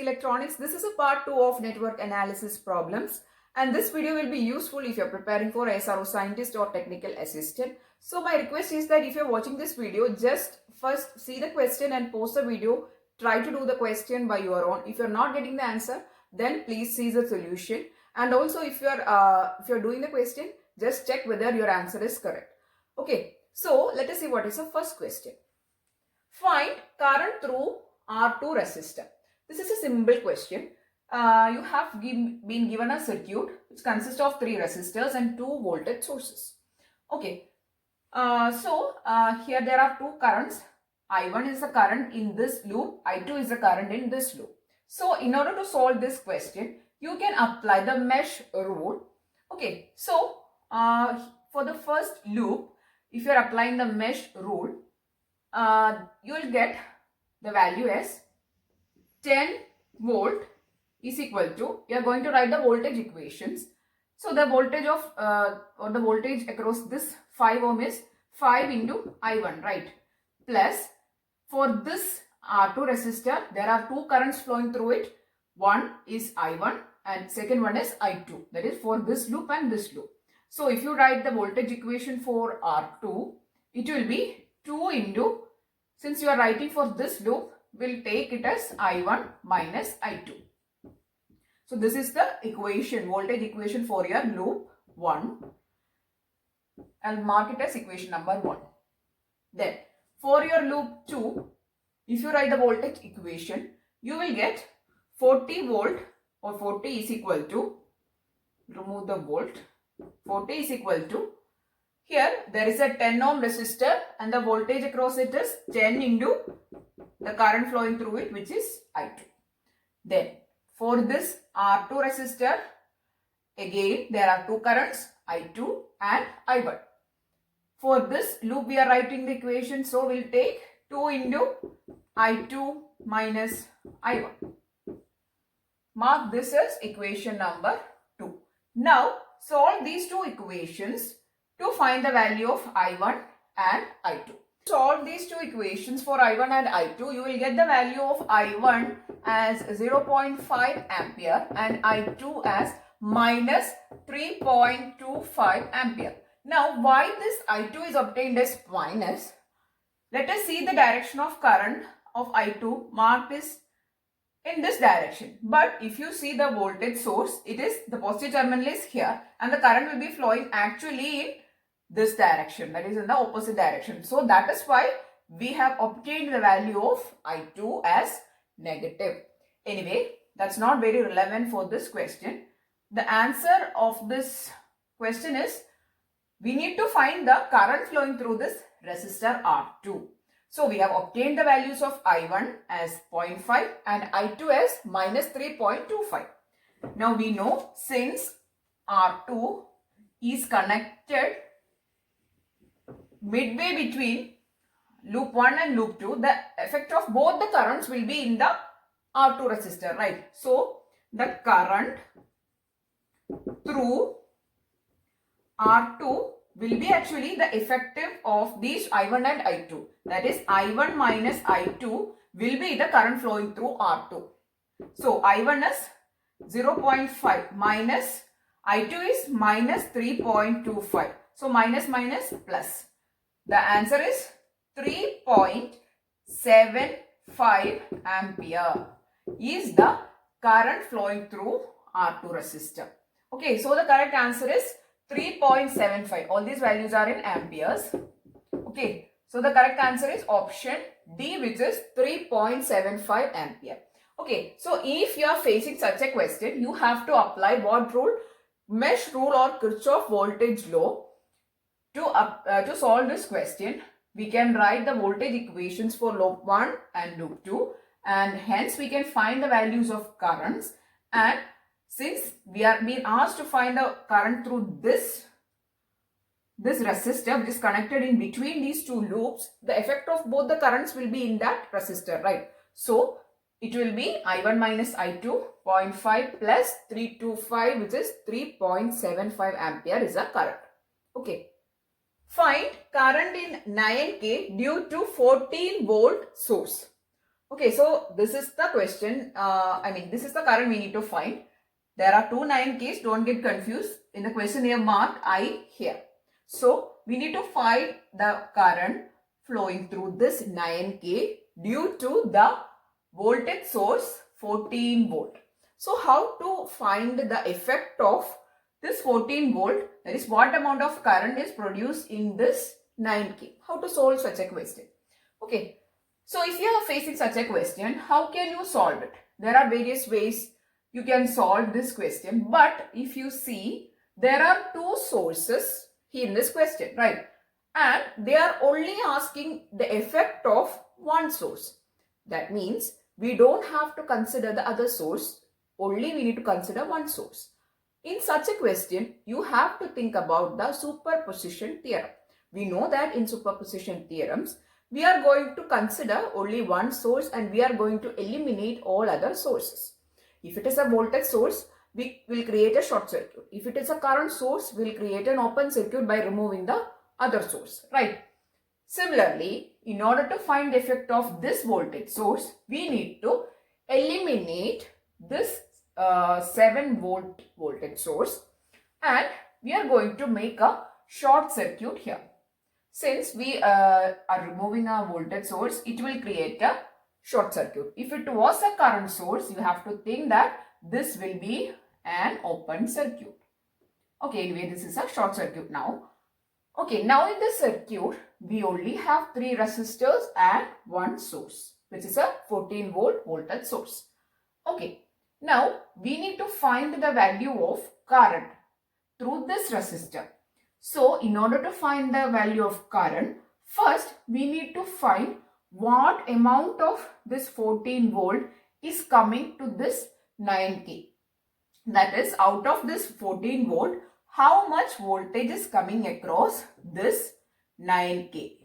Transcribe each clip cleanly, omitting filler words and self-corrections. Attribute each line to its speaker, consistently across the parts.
Speaker 1: electronics. This is a part 2 of network analysis problems, and this video will be useful if you're preparing for ISRO scientist or technical assistant. So my request is that if you're watching this video, just first see the question and pause the video. Try to do the question by your own. If you're not getting the answer, then please see the solution. And also if you're doing the question, just check whether your answer is correct. Okay, so let us see what is the first question. Find current through R2 resistor. This is a simple question. You have been given a circuit which consists of 3 resistors and 2 voltage sources. Okay, here there are 2 currents. I1 is the current in this loop, I2 is the current in this loop. So in order to solve this question, you can apply the mesh rule. Okay, so for the first loop, if you are applying the mesh rule, you will get the value as 10 volt is equal to, you are going to write the voltage equations. So the voltage of or the voltage across this 5 ohm is 5 into I1, right? Plus for this R2 resistor, there are 2 currents flowing through it. One is I1 and second one is I2. That is for this loop and this loop. So if you write the voltage equation for R2, it will be 2 into, since you are writing for this loop, we'll take it as I1 minus I2. So this is the equation, voltage equation for your loop 1. I'll mark it as equation number 1. Then for your loop 2, if you write the voltage equation, you will get 40 volt or 40 is equal to, remove the volt, 40 is equal to, here there is a 10 ohm resistor and the voltage across it is 10 into the current flowing through it, which is I2. Then for this R2 resistor, again there are 2 currents, I2 and I1. For this loop we are writing the equation, so we'll take 2 into I2 minus I1. Mark this as equation number 2. Now solve these 2 equations to find the value of I1 and I2. Solve these 2 equations for I1 and I2. You will get the value of I1 as 0.5 ampere and I2 as minus 3.25 ampere. Now why this I2 is obtained as minus? Let us see the direction of current of I2 marked is in this direction. But if you see the voltage source, it is the positive terminal is here and the current will be flowing actually in this direction, that is in the opposite direction. So that is why we have obtained the value of I2 as negative. Anyway, that's not very relevant for this question. The answer of this question is, we need to find the current flowing through this resistor R2. So we have obtained the values of I1 as 0.5 and I2 as minus 3.25. Now we know since R2 is connected midway between loop 1 and loop 2, the effect of both the currents will be in the R2 resistor, right? So the current through R2 will be actually the effective of these I1 and I2. That is I1 minus I2 will be the current flowing through R2. So I1 is 0.5 minus I2 is minus 3.25. So minus minus plus. The answer is 3.75 ampere is the current flowing through R2 resistor. Okay, so the correct answer is 3.75. All these values are in amperes. Okay, so the correct answer is option D, which is 3.75 ampere. Okay, so if you are facing such a question, you have to apply what rule? Mesh rule or Kirchhoff voltage law. To solve this question, we can write the voltage equations for loop 1 and loop 2, and hence we can find the values of currents. And since we are being asked to find the current through this resistor which is connected in between these 2 loops, the effect of both the currents will be in that resistor, right? So it will be I1 minus I2, 0.5 plus 325, which is 3.75 ampere is the current. Okay. Find current in 9K due to 14 volt source. Okay, so this is the question. This is the current we need to find. There are two 9Ks, don't get confused. In the question they have marked I here. So we need to find the current flowing through this 9K due to the voltage source 14 volt. So how to find the effect of this 14 volt, that is what amount of current is produced in this 9K. How to solve such a question? Okay, so if you are facing such a question, how can you solve it? There are various ways you can solve this question, but if you see, there are two sources in this question, right? And they are only asking the effect of one source. That means we don't have to consider the other source, only we need to consider one source. In such a question, you have to think about the superposition theorem. We know that in superposition theorems, we are going to consider only one source and we are going to eliminate all other sources. If it is a voltage source, we will create a short circuit. If it is a current source, we will create an open circuit by removing the other source, right? Similarly, in order to find the effect of this voltage source, we need to eliminate this 7 volt voltage source and we are going to make a short circuit here. Since we are removing a voltage source, it will create a short circuit. If it was a current source, you have to think that this will be an open circuit. Okay, anyway, this is a short circuit now. Okay, now in this circuit, we only have 3 resistors and 1 source, which is a 14 volt voltage source. Okay, now we need to find the value of current through this resistor. So, in order to find the value of current, first we need to find what amount of this 14 volt is coming to this 9K. That is, out of this 14 volt, how much voltage is coming across this 9K.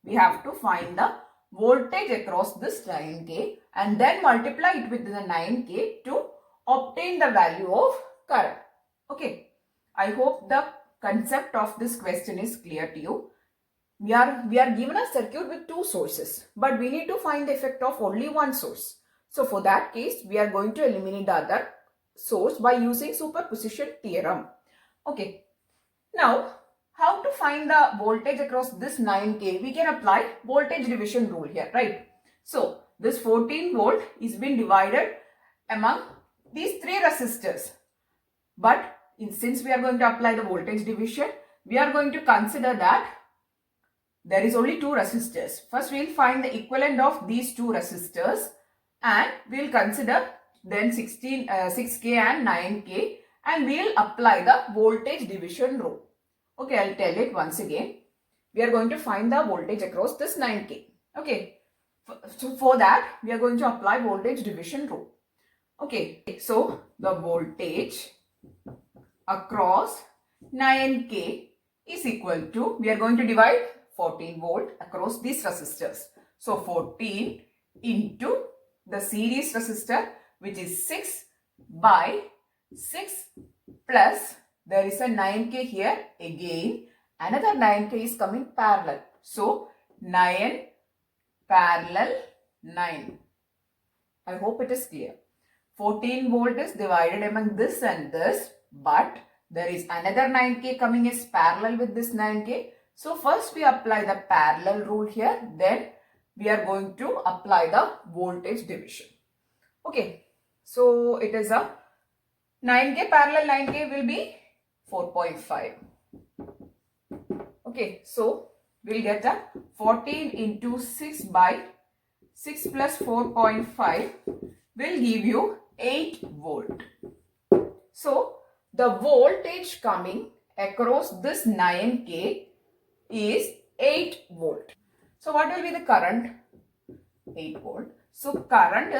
Speaker 1: We have to find the voltage across this 9K and then multiply it with the 9K to obtain the value of current. Okay, I hope the concept of this question is clear to you. We are given a circuit with 2 sources, but we need to find the effect of only one source. So for that case, we are going to eliminate the other source by using superposition theorem. Okay, now how to find the voltage across this 9K? We can apply voltage division rule here, right? So this 14 volt is being divided among these 3 resistors. But since we are going to apply the voltage division, we are going to consider that there is only 2 resistors. First, we will find the equivalent of these 2 resistors and we will consider then 6K and 9K and we will apply the voltage division rule. Okay, I will tell it once again. We are going to find the voltage across this 9K. Okay, so for that, we are going to apply voltage division rule. Okay, so the voltage across 9K is equal to, we are going to divide 14 volt across these resistors. So 14 into the series resistor, which is 6 by 6 plus there is a 9K here again. Another 9K is coming parallel. So 9 parallel 9. I hope it is clear. 14 volt is divided among this and this, but there is another 9K coming as parallel with this 9K. So first we apply the parallel rule here, then we are going to apply the voltage division. Okay, so it is a 9K parallel 9K will be 4.5. Okay, so we'll get a 14 into 6 by 6 plus 4.5 will give you 8 volt. So the voltage coming across this 9K is 8 volt. So what will be the current? 8 volt. So current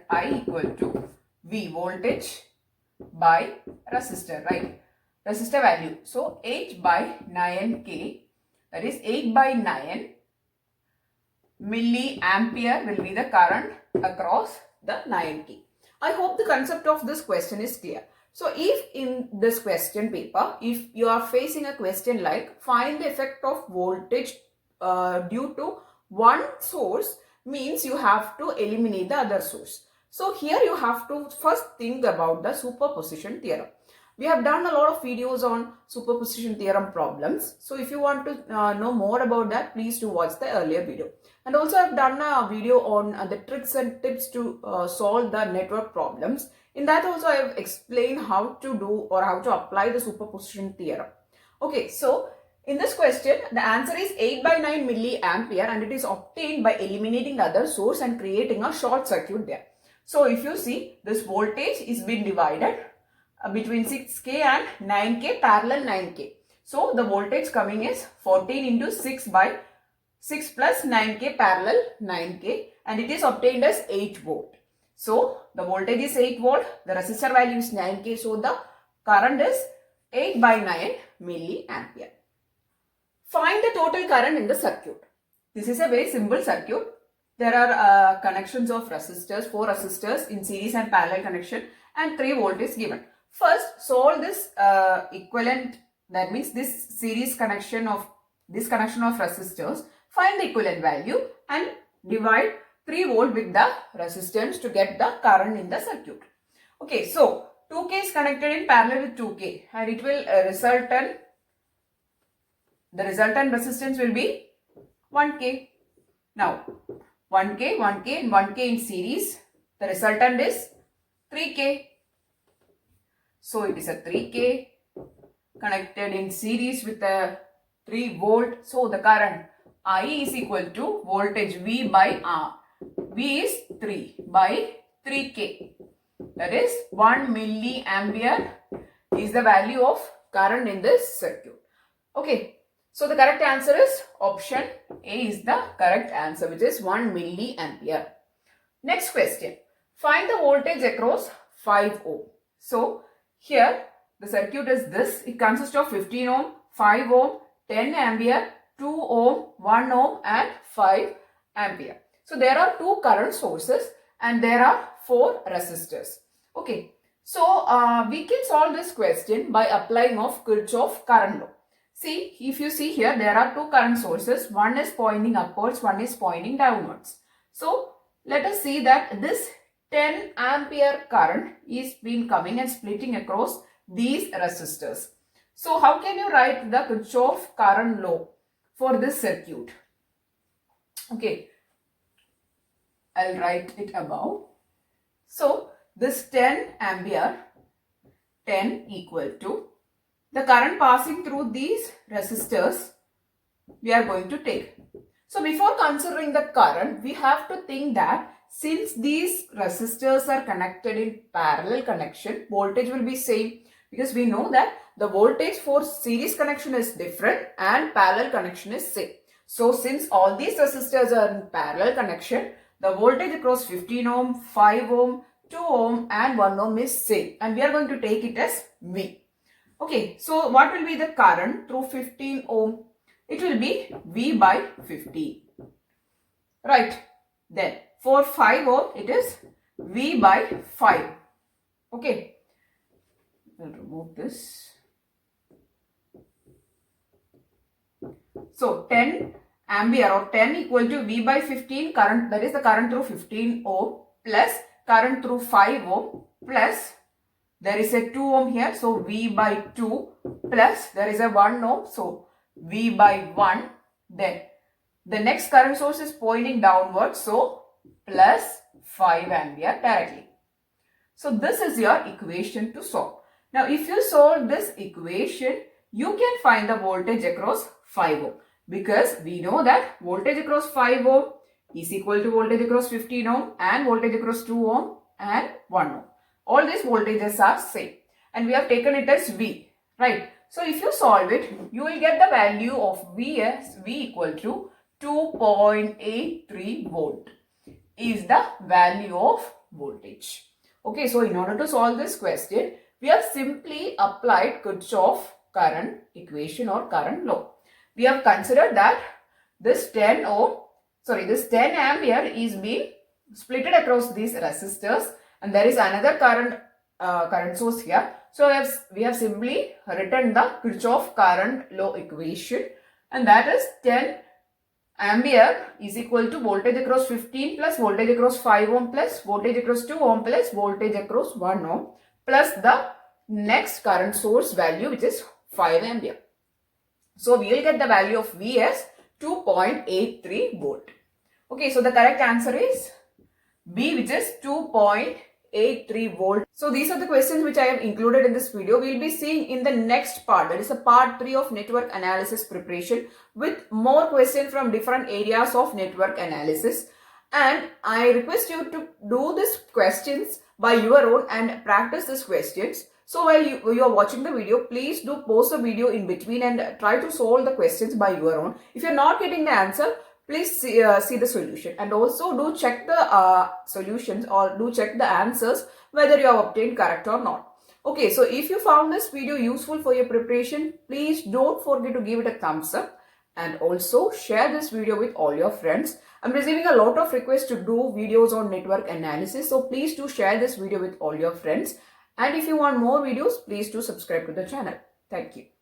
Speaker 1: I equal to V, voltage by resistor, right? Resistor value. So 8 by 9K, that is 8 by 9 milliampere will be the current across the 9K. I hope the concept of this question is clear. So if in this question paper, if you are facing a question like find the effect of voltage due to one source means you have to eliminate the other source. So here you have to first think about the superposition theorem. We have done a lot of videos on superposition theorem problems. So if you want to know more about that, please do watch the earlier video. And also I've done a video on the tricks and tips to solve the network problems. In that also I have explained how to do or how to apply the superposition theorem. Okay, so in this question, the answer is 8 by 9 milliampere and it is obtained by eliminating the other source and creating a short circuit there. So if you see, this voltage is being divided between 6K and 9K, parallel 9K. So the voltage coming is 14 into 6 by 6 plus 9K parallel 9K and it is obtained as 8 volt. So the voltage is 8 volt, the resistor value is 9K. So the current is 8 by 9 milliampere. Find the total current in the circuit. This is a very simple circuit. There are connections of resistors, 4 resistors in series and parallel connection and 3 volt is given. First, solve this equivalent, that means this series connection of resistors. Find the equivalent value and divide 3 volt with the resistance to get the current in the circuit. Okay, so 2K is connected in parallel with 2K and it will the resultant resistance will be 1K. Now 1K, 1K and 1K in series. The resultant is 3K. So it is a 3K connected in series with a 3 volt. So the current I is equal to voltage V by R. V is 3 by 3K. That is 1 milliampere is the value of current in this circuit. Okay. So the correct answer is option A is the correct answer, which is 1 milliampere. Next question. Find the voltage across 5 ohm. So here the circuit is this. It consists of 15 ohm, 5 ohm, 10 ampere, 2 ohm, 1 ohm and 5 ampere. So there are 2 current sources and there are 4 resistors. Okay. So we can solve this question by applying of Kirchhoff current law. See, if you see here, there are 2 current sources. One is pointing upwards, one is pointing downwards. So let us see that this 10 ampere current is been coming and splitting across these resistors. So how can you write the Kirchhoff current law for this circuit? Okay, I'll write it above. So this 10 ampere, 10 equal to the current passing through these resistors we are going to take. So before considering the current, we have to think that since these resistors are connected in parallel connection, voltage will be same, because we know that the voltage for series connection is different and parallel connection is same. So since all these resistors are in parallel connection, the voltage across 15 ohm, 5 ohm, 2 ohm and 1 ohm is same and we are going to take it as V. Okay, so what will be the current through 15 ohm? It will be V by 15. Right. Then for 5 ohm, it is V by 5. Okay. We'll remove this. So 10 ampere or 10 equal to V by 15 current, that is the current through 15 ohm plus current through 5 ohm plus there is a 2 ohm here, so V by 2 plus there is a 1 ohm, so V by 1. Then the next current source is pointing downwards, so plus 5 ampere directly. So this is your equation to solve. Now if you solve this equation, you can find the voltage across 5 ohm because we know that voltage across 5 ohm is equal to voltage across 15 ohm and voltage across 2 ohm and 1 ohm. All these voltages are same and we have taken it as V, right? So if you solve it, you will get the value of V as V equal to 2.83 volt is the value of voltage. Okay, so in order to solve this question, we have simply applied Kirchhoff current equation or current law. We have considered that this 10 ampere is being splitted across these resistors and there is another current source here. So we have simply written the Kirchhoff current law equation and that is 10 Ampere is equal to voltage across 15 plus voltage across 5 ohm plus voltage across 2 ohm plus voltage across 1 ohm plus the next current source value, which is 5 ampere. So we will get the value of V as 2.83 volt. Okay, so the correct answer is B, which is 2.83 volt. So these are the questions which I have included in this video. We will be seeing in the next part, that is a part 3 of network analysis preparation, with more questions from different areas of network analysis. And I request you to do these questions by your own and practice these questions. So while you are watching the video, please do pause the video in between and try to solve the questions by your own. If you are not getting the answer, please see the solution, and also do check the solutions or do check the answers whether you have obtained correct or not. Okay, so if you found this video useful for your preparation, please don't forget to give it a thumbs up and also share this video with all your friends. I'm receiving a lot of requests to do videos on network analysis, so please do share this video with all your friends. And if you want more videos, please do subscribe to the channel. Thank you.